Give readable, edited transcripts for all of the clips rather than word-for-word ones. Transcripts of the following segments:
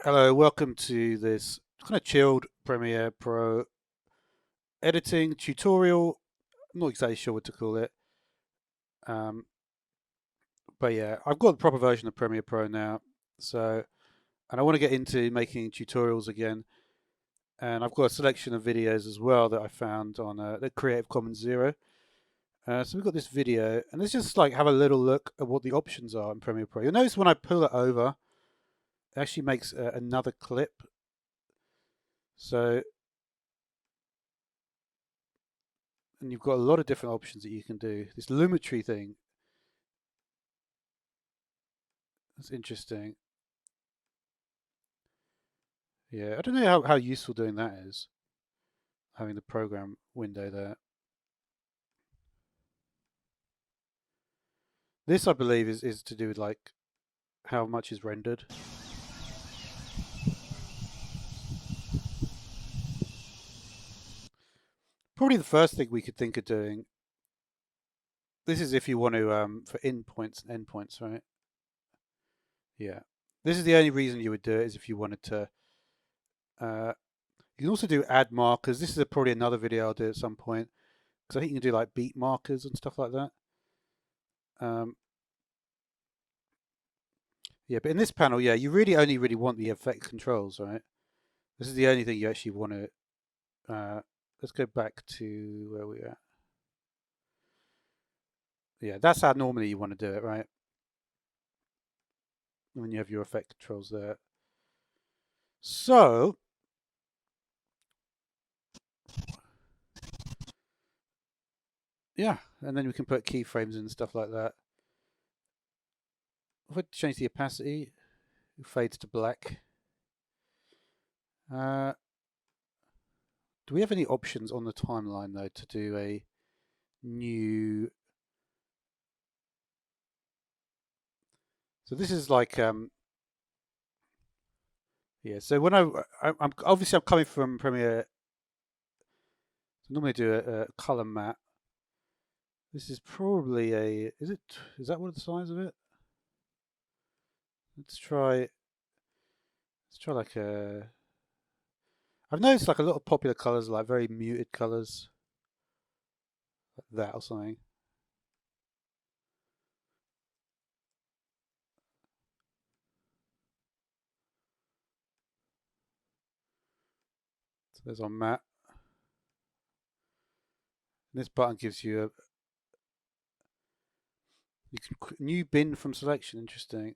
Hello, welcome to this kind of chilled Premiere Pro editing tutorial. I'm not exactly sure what to call it. Um, but yeah, I've got the proper version of Premiere Pro now. And I want to get into making tutorials again. And I've got a selection of videos as well that I found on the Creative Commons Zero. So we've got this video, and let's just like have a little look at what the options are in Premiere Pro. You'll notice when I pull it over, it actually makes another clip. So and you've got a lot of different options that you can do. This Lumetri thing, that's interesting. Yeah, I don't know how useful doing that is, having the program window there. This, I believe, is to do with like how much is rendered. Probably the first thing we could think of doing. This is if you want to for in points and endpoints, right? Yeah. This is the only reason you would do it is if you wanted to. You can also do add markers. This is probably another video I'll do at some point because I think you can do like beat markers and stuff like that. Um, Yeah, but in this panel, yeah, you really only really want the effect controls, right? This is the only thing you actually want to. Let's go back to where we are. Yeah, that's how normally you want to do it, right? And then you have your effect controls there. So, yeah, and then we can put keyframes and stuff like that. If I change the opacity, it fades to black. Do we have any options on the timeline though to do a new? So this is like yeah. So when I'm obviously I'm coming from Premiere. So normally do a color matte. This is probably a. Is that what the size of it? Let's try. Let's try like a. I've noticed like a lot of popular colors, like very muted colors, like that or something. So there's on matte. And this button gives you a. You can new bin from selection. Interesting.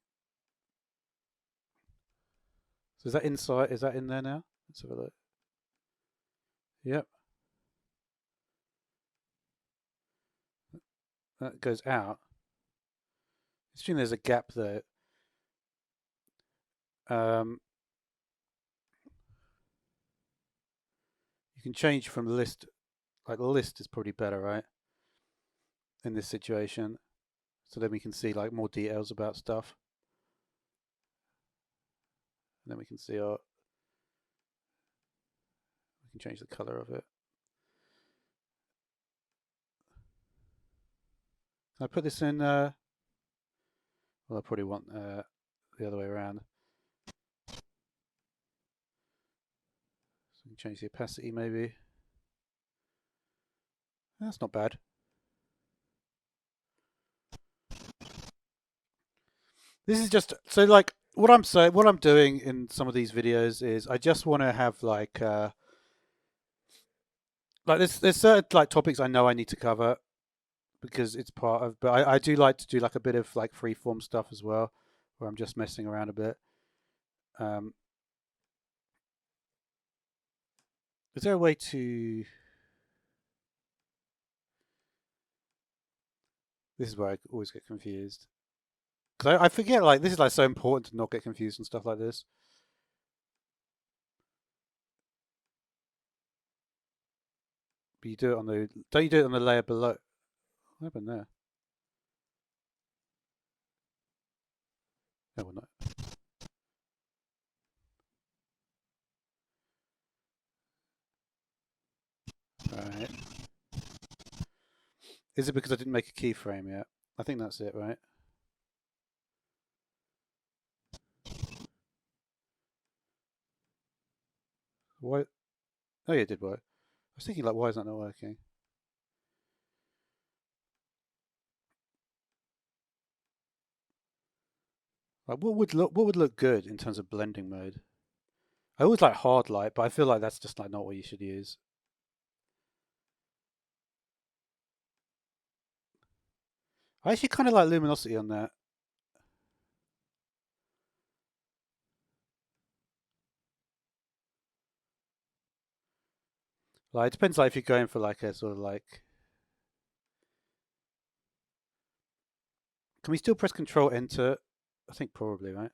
So is that inside? Is that in there now? Let's have a look. Yep, that goes out. Assuming there's a gap there. Um, you can change from the list. Like the list is probably better, right? In this situation, so then we can see like more details about stuff. And then we can see our. We can change the color of it. Can I put this in? Well, I probably want the other way around. So we can change the opacity maybe. That's not bad. This is just so like what I'm saying. What I'm doing in some of these videos is I just want to have like there's certain like topics I know I need to cover because it's part of. But I do like to do like a bit of like freeform stuff as well, where I'm just messing around a bit. Um, is there a way to? This is where I always get confused because I forget like this is like so important to not get confused and stuff like this. But you do it on the don't you do it on the layer below? What happened there? No, we're not. Right. Is it because I didn't make a keyframe yet? I think that's it, right? Why? Oh yeah, it did work. I was thinking like, why is that not working? Like, what would look good in terms of blending mode? I always like hard light, but I feel like that's just like not what you should use. I actually kind of like luminosity on that. Like, it depends like if you're going for like a sort of like. Can we still press Control Enter? I think probably, right?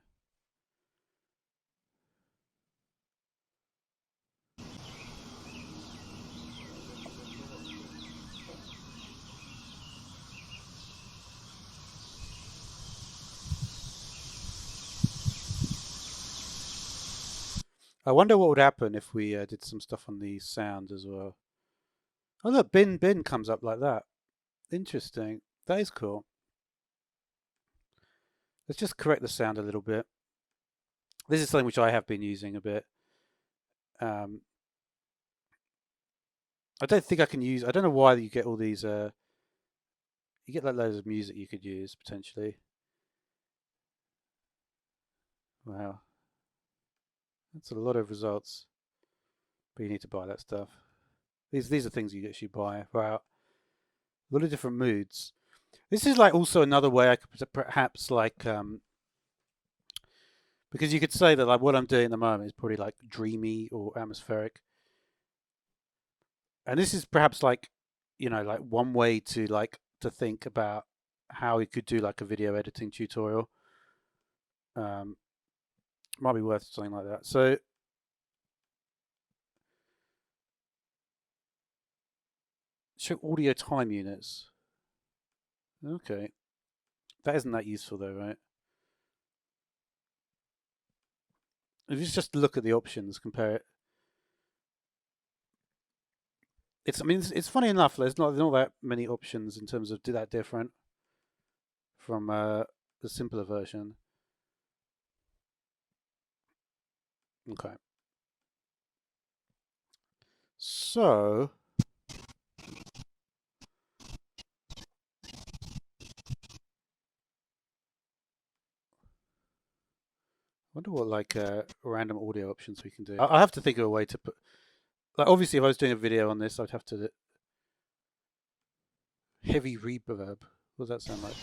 I wonder what would happen if we did some stuff on the sound as well. Oh look, bin comes up like that. Interesting. That is cool. Let's just correct the sound a little bit. This is something which I have been using a bit. Um, I don't think I can use. I don't know why you get all these. You get like loads of music you could use potentially. Wow, that's a lot of results. But you need to buy that stuff. These are things you actually buy. Wow, a lot of different moods. This is like also another way I could perhaps like because you could say that like what I'm doing at the moment is probably like dreamy or atmospheric, and this is perhaps like like one way to like to think about how we could do like a video editing tutorial. Um, might be worth something like that. So show audio time units. Okay, that isn't that useful though, right? If you just look at the options, compare it. I mean, it's funny enough. There's not that many options in terms of do that different from the simpler version. Okay, so I wonder what like random audio options we can do. I have to think of a way to put. Like obviously, if I was doing a video on this, I'd have to heavy reverb. What does that sound like?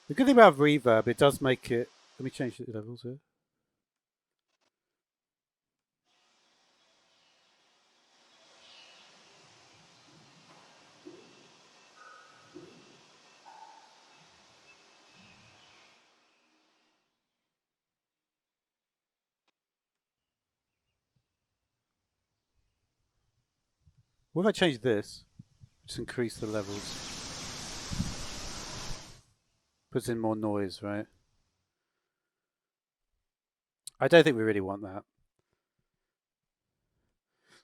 The good thing about reverb, it does make it. Let me change the levels here. What if I change this? Just increase the levels. Puts in more noise, right? I don't think we really want that.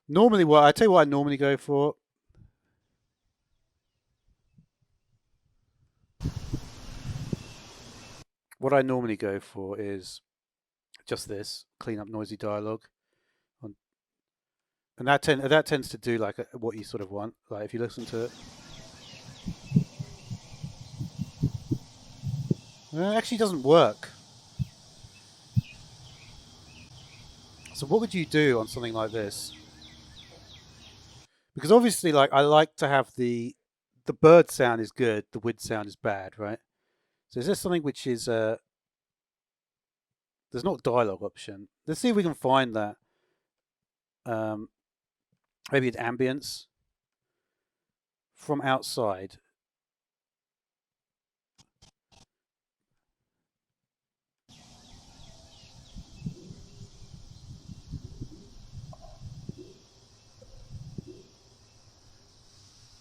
Normally, I tell you what I normally go for. What I normally go for is just this clean up noisy dialogue, and that tends to do like what you sort of want. Like if you listen to it, it actually doesn't work. So what would you do on something like this? Because obviously, like I like to have the bird sound is good, the wind sound is bad, right? So is there something which is there's not dialogue option. Let's see if we can find that. Um, maybe an ambience from outside.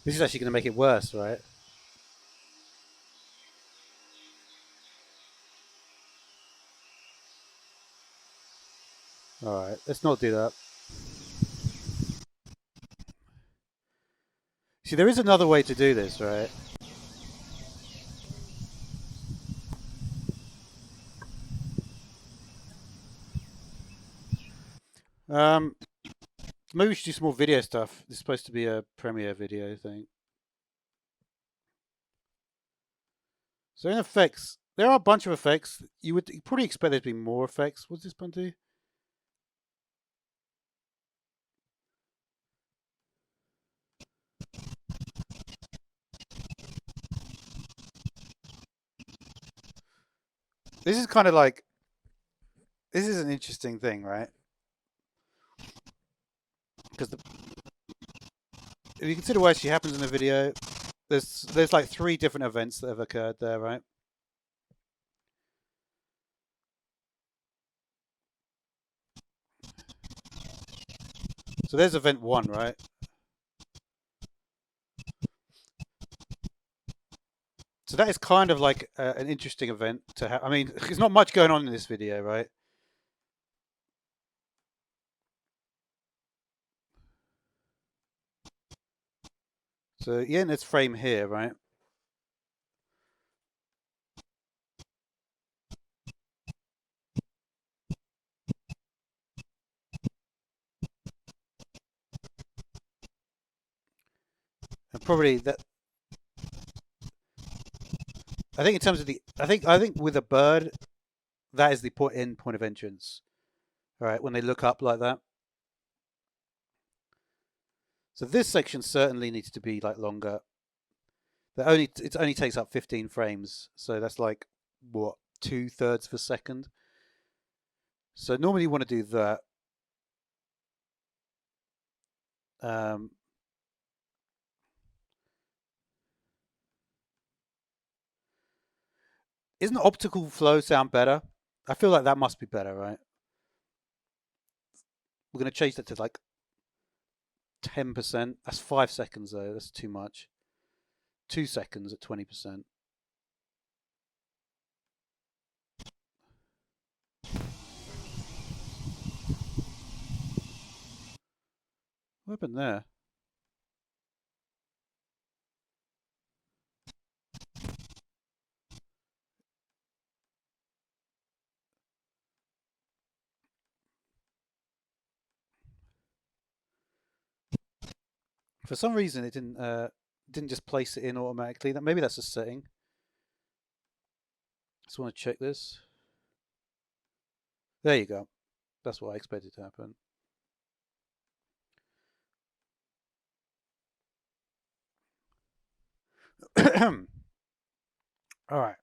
This is actually going to make it worse, right? Alright, let's not do that. See, there is another way to do this, right? Maybe we should do some more video stuff. This is supposed to be a Premiere video thing. So in effects, there are a bunch of effects. You would probably expect there to be more effects. What's this one do? This is kind of like, this is an interesting thing, right? Because if you consider what actually happens in the video, there's like 3 different events that have occurred there, right? So there's event 1, right? So that is kind of like an interesting event to have. I mean, there's not much going on in this video, right? So yeah, in this frame here, right? And probably that. I think in terms of the, I think with a bird, that is the point of entrance. All right, when they look up like that. So this section certainly needs to be like longer. It only takes up 15 frames, so that's like what 2/3 of a second. So normally you want to do that. Isn't optical flow sound better? I feel like that must be better, right? We're going to change that to like 10%. That's 5 seconds though. That's too much. 2 seconds at 20%. What happened there? For some reason, it didn't just place it in automatically. That maybe that's a setting. Just want to check this. There you go. That's what I expected to happen. All right.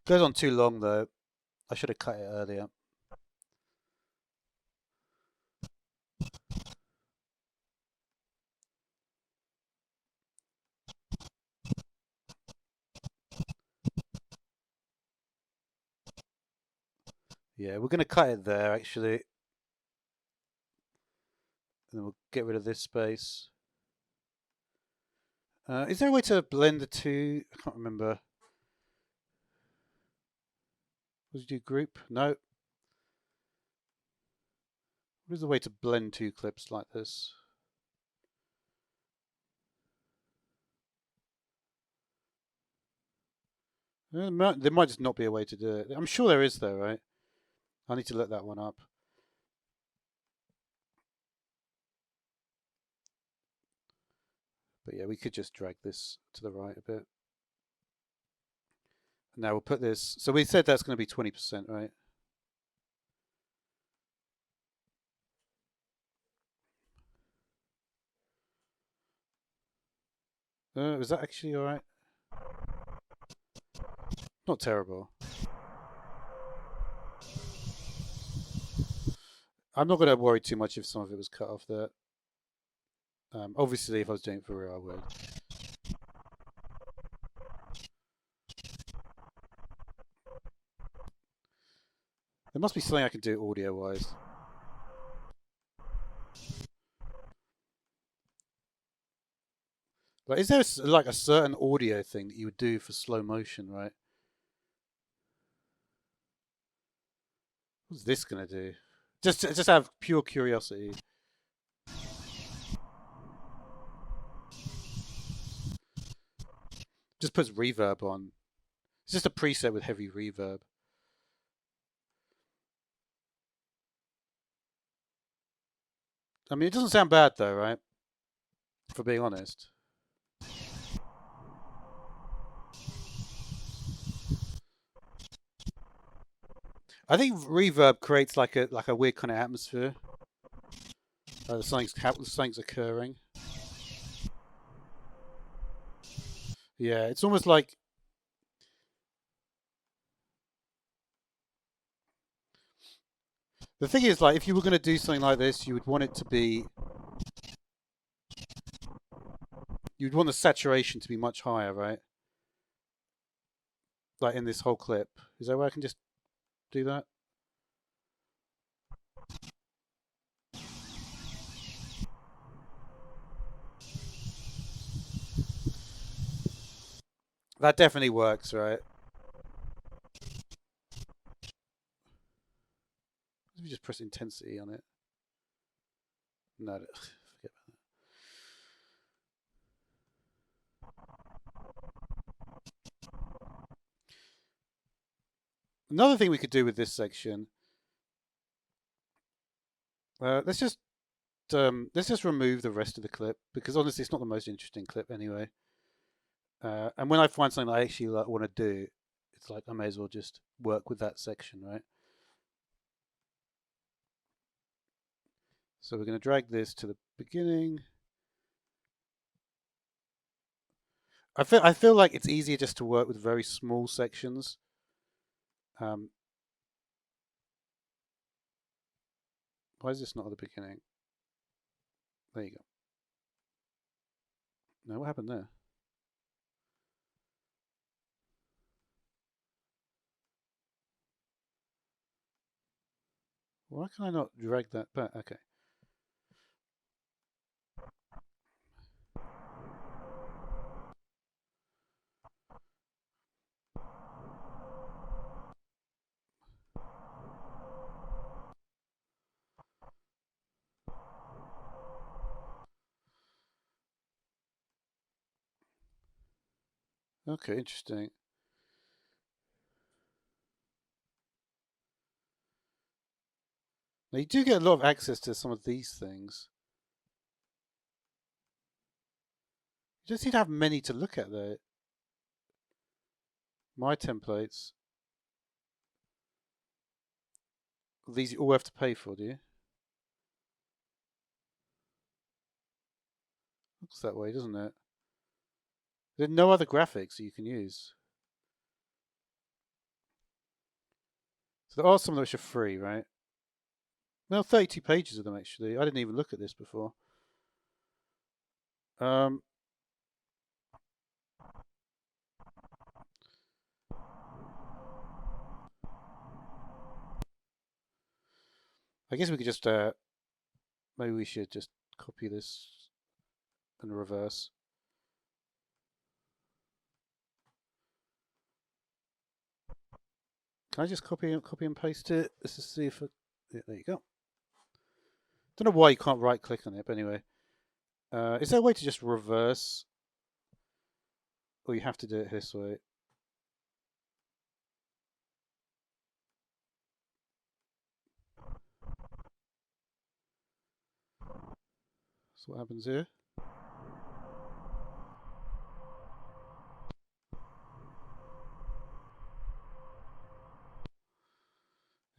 Goes on too long though. I should have cut it earlier. Yeah, we're going to cut it there actually. And then we'll get rid of this space. Is there a way to blend the two? I can't remember. What did you do? Group? No. What is the way to blend 2 clips like this? There might just not be a way to do it. I'm sure there is though, right? I need to look that one up. But yeah, we could just drag this to the right a bit. Now we'll put this. So we said that's going to be 20%, right? Is that actually all right? Not terrible. I'm not going to worry too much if some of it was cut off there. Obviously, if I was doing it for real, I would. There must be something I can do audio-wise. But is there like a certain audio thing that you would do for slow motion, right? What's this gonna do? Just out of pure curiosity. Just puts reverb on. It's just a preset with heavy reverb. I mean, it doesn't sound bad though, right? For being honest. I think reverb creates like a weird kind of atmosphere. Something's occurring. Yeah, it's almost like the thing is like if you were going to do something like this, you would want it to be. You'd want the saturation to be much higher, right? Like in this whole clip. Is that where I can just do that? That definitely works, right? Let me just press intensity on it. No, forget about that. Another thing we could do with this section. Let's just remove the rest of the clip because honestly, it's not the most interesting clip anyway. And when I find something I actually like, want to do, it's like I may as well just work with that section, right? So we're going to drag this to the beginning. I feel like it's easier just to work with very small sections. Why is this not at the beginning? There you go. No, what happened there? Why can I not drag that back? Okay. Okay, interesting. Now you do get a lot of access to some of these things. You don't seem to have many to look at though. My templates. These you all have to pay for, do you? Looks that way, doesn't it? There are no other graphics you can use. So there are some which are free, right? No, 32 pages of them actually. I didn't even look at this before. I guess we could just maybe we should just copy this and reverse. Can I just copy and paste it? Let's just see if yeah, there you go. Don't know why you can't right click on it, but anyway. Is there a way to just reverse? Or you have to do it this way? So what happens here?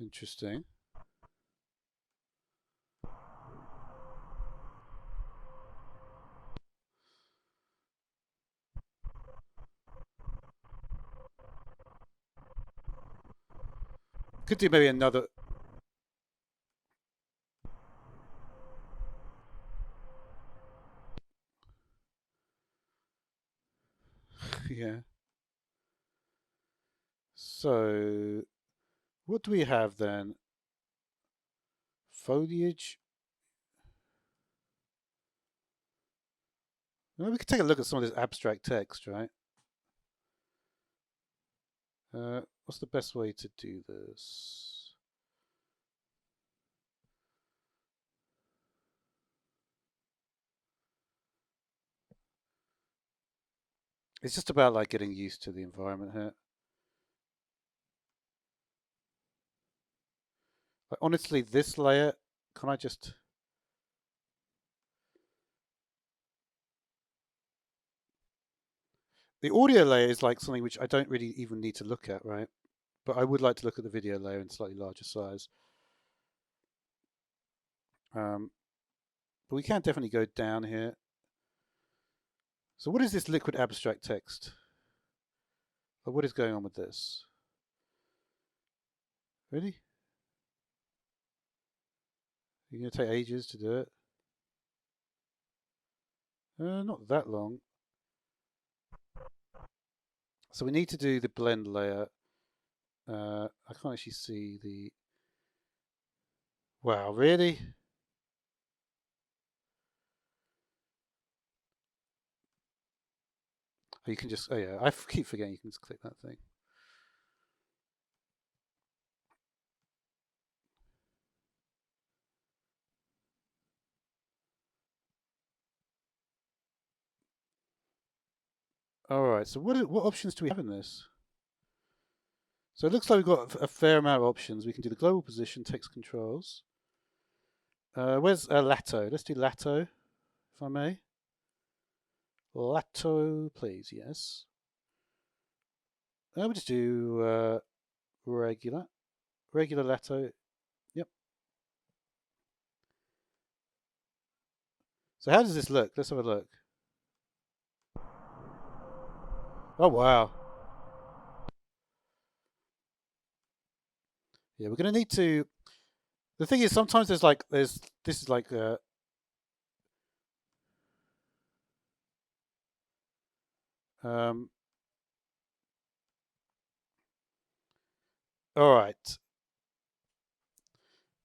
Interesting. Could do maybe another. Yeah. So, what do we have then? Foliage. Well, we could take a look at some of this abstract text, right? What's the best way to do this? It's just about like getting used to the environment here. Like, honestly, this layer, can I just... The audio layer is like something which I don't really even need to look at, right? But I would like to look at the video layer in slightly larger size. But we can definitely go down here. So what is this liquid abstract text? What is going on with this? Really? You're going to take ages to do it? Not that long. So we need to do the blend layer. I can't actually see the... Wow, really? Oh, you can just... Oh yeah, I keep forgetting you can just click that thing. All right, so what options do we have in this? So it looks like we've got a fair amount of options. We can do the global position, text controls. Where's Lato? Let's do Lato, if I may. Lato, please, yes. We'll just do regular. Regular Lato. Yep. So how does this look? Let's have a look. Oh, wow. Yeah, we're going to need to... The thing is, sometimes this is like... all right.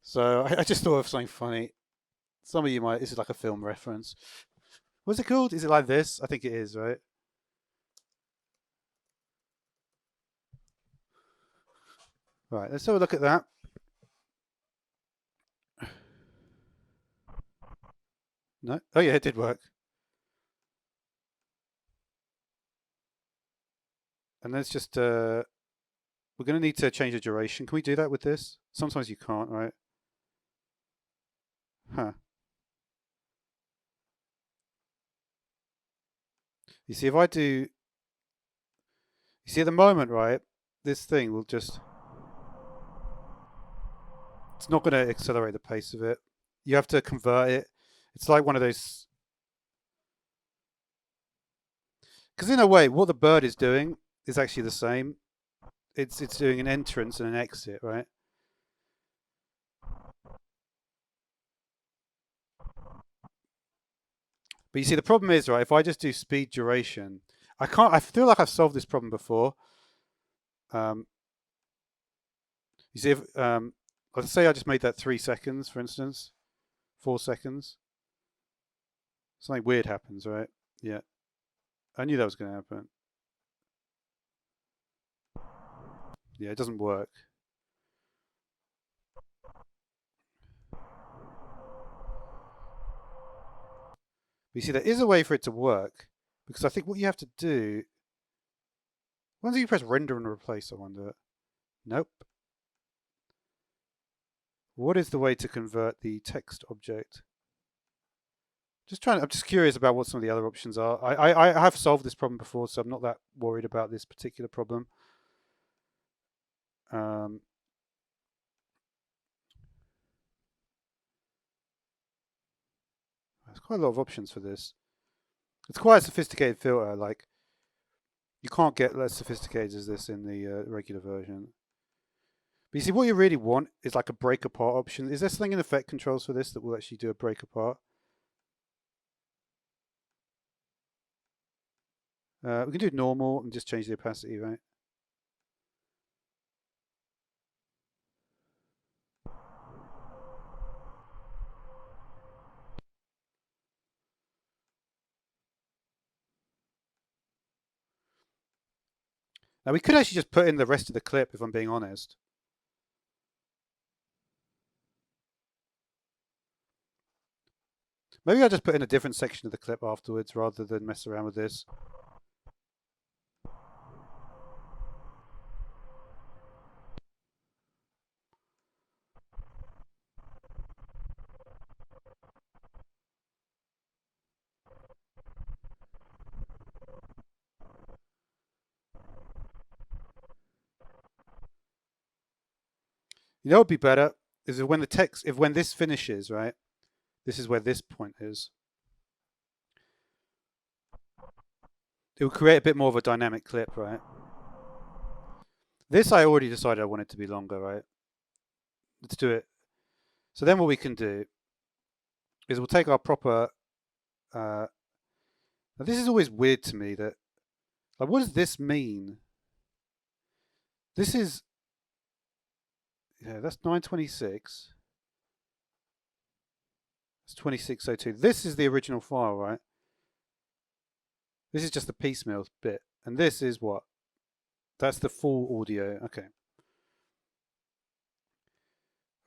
So I just thought of something funny. Some of you might... This is like a film reference. What's it called? Is it like this? I think it is, right? Right, let's have a look at that. No? Oh yeah, it did work. And let's just... we're going to need to change the duration. Can we do that with this? Sometimes you can't, right? Huh. You see, if I do... You see, at the moment, right, this thing will just... It's not going to accelerate the pace of it. You have to convert it. It's like one of those... Because in a way, what the bird is doing is actually the same. It's doing an entrance and an exit, right? But you see, the problem is, right, if I just do speed duration, I can't... I feel like I've solved this problem before. You see, if... let's say I just made that 3 seconds, for instance. 4 seconds. Something weird happens, right? Yeah. I knew that was going to happen. Yeah, it doesn't work. But you see, there is a way for it to work, because I think what you have to do... When do you press render and replace, I wonder? Nope. What is the way to convert the text object? I'm just curious about what some of the other options are. I have solved this problem before, so I'm not that worried about this particular problem. There's quite a lot of options for this. It's quite a sophisticated filter. Like, you can't get less sophisticated as this in the regular version. But you see, what you really want is like a break apart option. Is there something in effect controls for this that will actually do a break apart? We can do normal and just change the opacity, right? Now we could actually just put in the rest of the clip if I'm being honest. Maybe I'll just put in a different section of the clip afterwards rather than mess around with this. You know what would be better is if when the text, when this finishes, right? This is where this point is. It will create a bit more of a dynamic clip, right? This I already decided I want it to be longer, right? Let's do it. So then what we can do is we'll take our proper... now this is always weird to me that... Like, what does this mean? This is... Yeah, that's 926. It's 2602. This is the original file, right? This is just the piecemeal bit. And this is what? That's the full audio. Okay.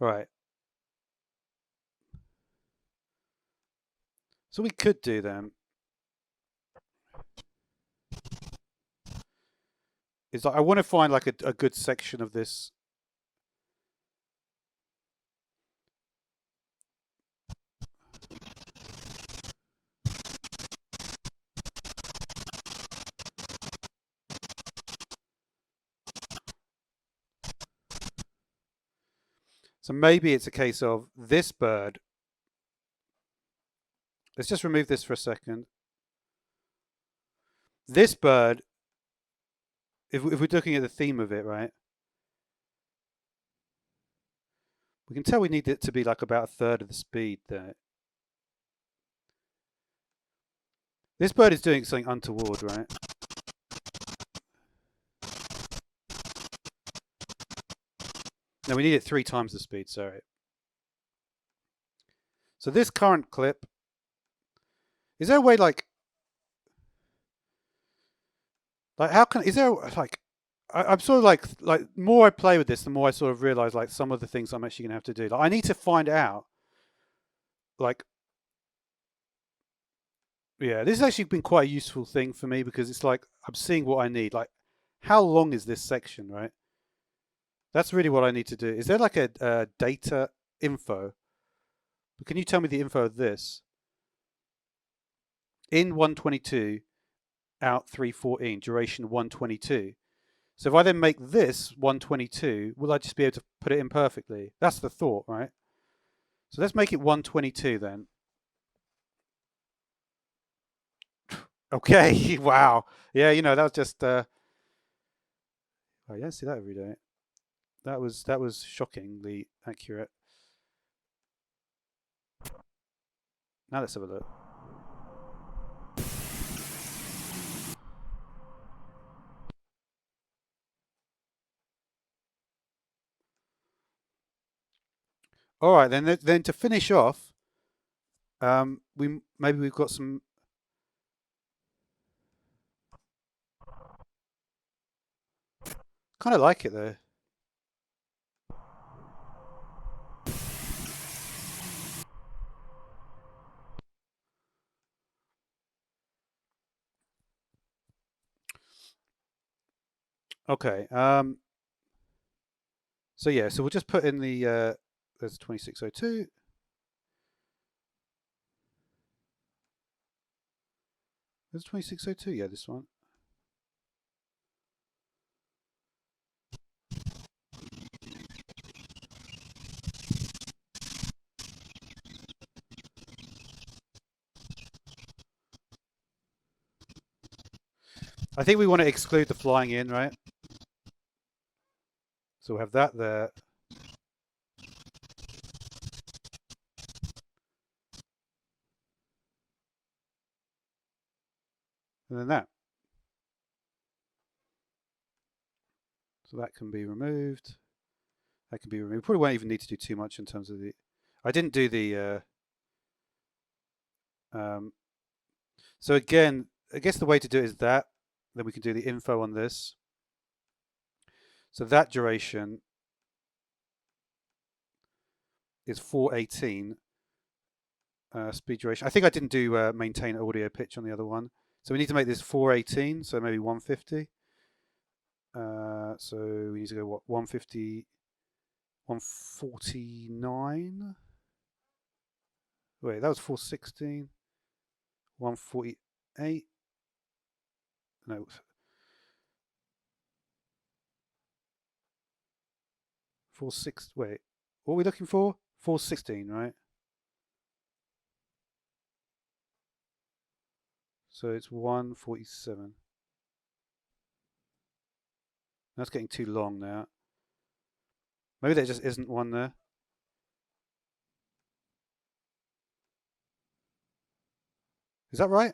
Right. So we could do then is like I want to find like a good section of this. So maybe it's a case of this bird. Let's just remove this for a second. This bird, if we're looking at the theme of it, right? We can tell we need it to be like about a third of the speed there. This bird is doing something untoward, right? No, we need it 3 times the speed, sorry. So this current clip, is there a way like how can, is there like, I'm sort of like the more I play with this, the more I sort of realize like some of the things I'm actually gonna have to do. Like I need to find out, like, yeah, this has actually been quite a useful thing for me because it's like I'm seeing what I need. Like, how long is this section, right? That's really what I need to do. Is there like a data info? Can you tell me the info of this? In 122, out 314, duration 122. So if I then make this 122, will I just be able to put it in perfectly? That's the thought, right? So let's make it 122 then. Okay, wow. Yeah, you know, that was just... oh, you don't see that every day. That was shockingly accurate. Now let's have a look. All right, then to finish off, we've got some. Kind of like it though. Okay. So yeah, so we'll just put in the there's 2602. There's 2602. Yeah, this one. I think we want to exclude the flying in, right? So we'll have that there. And then that. So that can be removed. That can be removed. Probably won't even need to do too much in terms of the... I didn't do the... so again, I guess the way to do it is that. Then we can do the info on this. So that duration is 418 speed duration. I think I didn't do maintain audio pitch on the other one. So we need to make this 418, so maybe 150. So we need to go, what, 150, 149? Wait, that was 416. 148. No. 46. Wait, what are we looking for? 416, right? So it's 147. That's getting too long now. Maybe there just isn't one there. Is that right?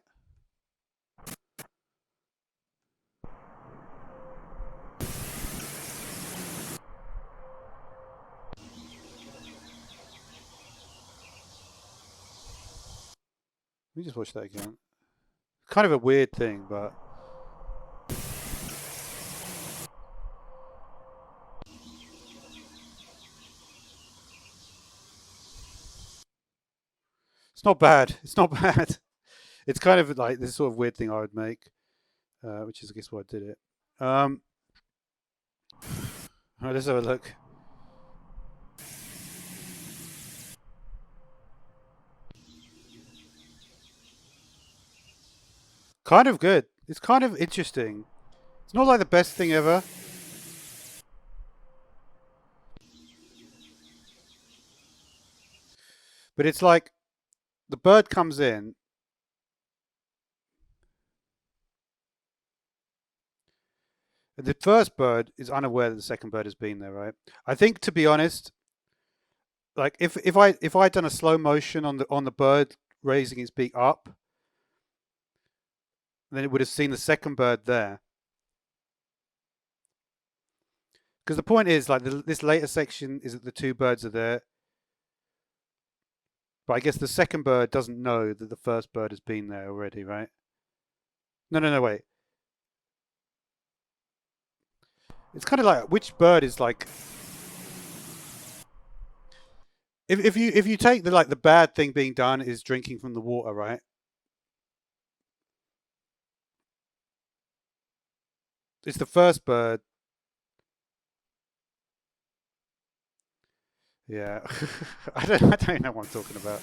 Let me just watch that again. Kind of a weird thing, but it's not bad. It's not bad. It's kind of like this sort of weird thing I would make, which is I guess why I did it. All right, let's have a look. Kind of good. It's kind of interesting. It's not like the best thing ever. But it's like the bird comes in. The first bird is unaware that the second bird has been there, right? I think, to be honest, like if I'd done a slow motion on the bird raising its beak up, then it would have seen the second bird there. Because the point is, like, this later section is that the two birds are there, but I guess the second bird doesn't know that the first bird has been there already, right? No, wait. It's kind of like which bird is like. If you take the bad thing being done is drinking from the water, right? It's the first bird. Yeah, I don't know what I'm talking about.